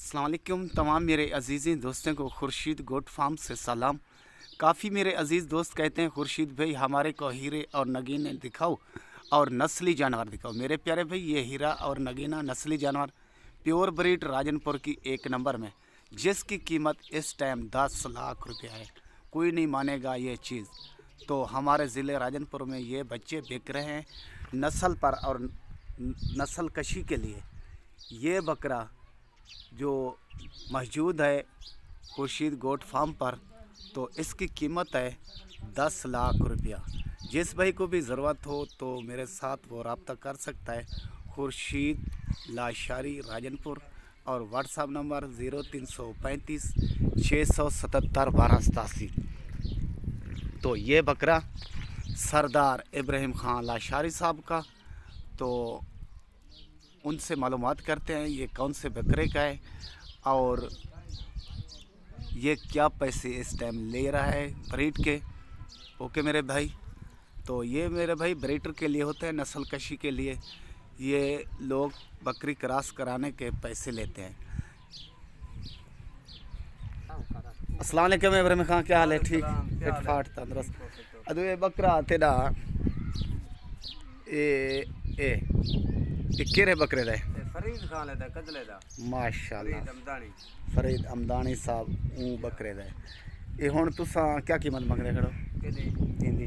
अस्सलाम वालेकुम तमाम मेरे अजीज़ दोस्तों को खुर्शीद गोट फार्म से सलाम। काफ़ी मेरे अजीज़ दोस्त कहते हैं खुर्शीद भाई हमारे को हीरे और नगीने दिखाओ और नस्ली जानवर दिखाओ। मेरे प्यारे भाई ये हीरा और नगीना नस्ली जानवर प्योर ब्रीड राजनपुर की एक नंबर में, जिसकी कीमत इस टाइम 10 लाख रुपया है। कोई नहीं मानेगा ये चीज़। तो हमारे ज़िले राजनपुर में ये बच्चे बिक रहे हैं नस्ल पर और नस्ल कशी के लिए। ये बकरा जो मौजूद है खुर्शीद गोट फार्म पर, तो इसकी कीमत है 10 लाख रुपया। जिस भाई को भी ज़रूरत हो तो मेरे साथ वो रब्ता कर सकता है। खुर्शीद लाशारी राजनपुर और व्हाट्सएप नंबर 0335 677 1287। तो ये बकरा सरदार इब्राहिम खान लाशारी साहब का, तो उनसे मालूमात करते हैं ये कौन से बकरे का है और ये क्या पैसे इस टाइम ले रहा है ब्रीड के। ओके मेरे भाई, तो ये मेरे भाई ब्रीडर के लिए होते हैं, नस्ल कशी के लिए ये लोग बकरी क्रॉस कराने के पैसे लेते हैं। अस्सलाम वालेकुम इब्राहिम खान, क्या हाल है? ठीक, फिट फाट तंदुरुस्त। अदो ये बकरा तेरा ए केरे बकरे दा फरीद खान लेदा कदले दा माशाल्लाह अमदानी फरीद अमदानी साहब ऊ बकरे दा। ये हुण तुसा क्या कीमत मंगदे खड़ो? केदी इंदी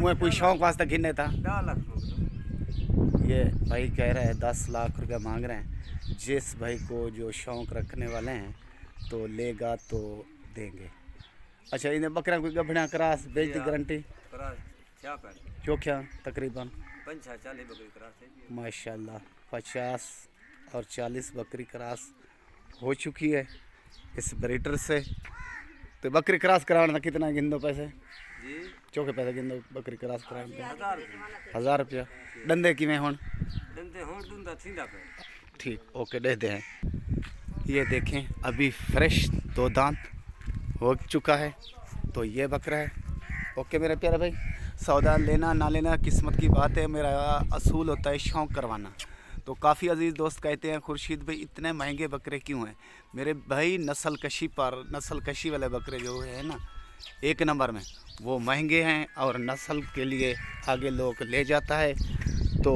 मैं कोई शौक वास्ते गिने था 10 लाख मंगदो। ये भाई कह रहा है 10 लाख रुपया मांग रहे हैं। जिस भाई को जो शौक रखने वाले हैं तो लेगा तो देंगे। अच्छा, इन्हें बकरा कोई गभना क्रास बेच दी गारंटी क्रास क्या कर चोख्या तकरीबन 40 बकरी क्रास है माशाल्लाह 50 और 40 बकरी क्रॉस हो चुकी है इस ब्रीडर से। तो बकरी क्रॉस कराना कितना गिन दो पैसे जी? चौके पैसे गिन दो बकरी क्रॉस कराने 1000 रुपया। डंदे किमें हुण? दंदे हों दुंदा थींदा पे ठीक, ओके दे दे हैं। ये देखें अभी फ्रेश 2 दांत हो चुका है। तो ये बकरा है। ओके मेरे प्यारे भाई, सौदा लेना ना लेना किस्मत की बात है। मेरा असूल होता है शौक़ करवाना। तो काफ़ी अजीज़ दोस्त कहते हैं खुर्शीद भाई इतने महंगे बकरे क्यों हैं? मेरे भाई नस्ल कशी पर, नस्ल कशी वाले बकरे जो है ना एक नंबर में, वो महंगे हैं और नस्ल के लिए आगे लोग ले जाता है। तो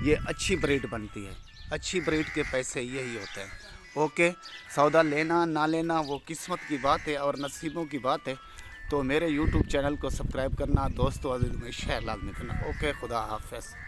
ये अच्छी ब्रीड बनती है, अच्छी ब्रीड के पैसे यही होते हैं। ओके, सौदा लेना ना लेना वो किस्मत की बात है और नसीबों की बात है। तो मेरे YouTube चैनल को सब्सक्राइब करना, दोस्तों अजीज़ में शेयर लाजमी करना। ओके, खुदा हाफ़िज़।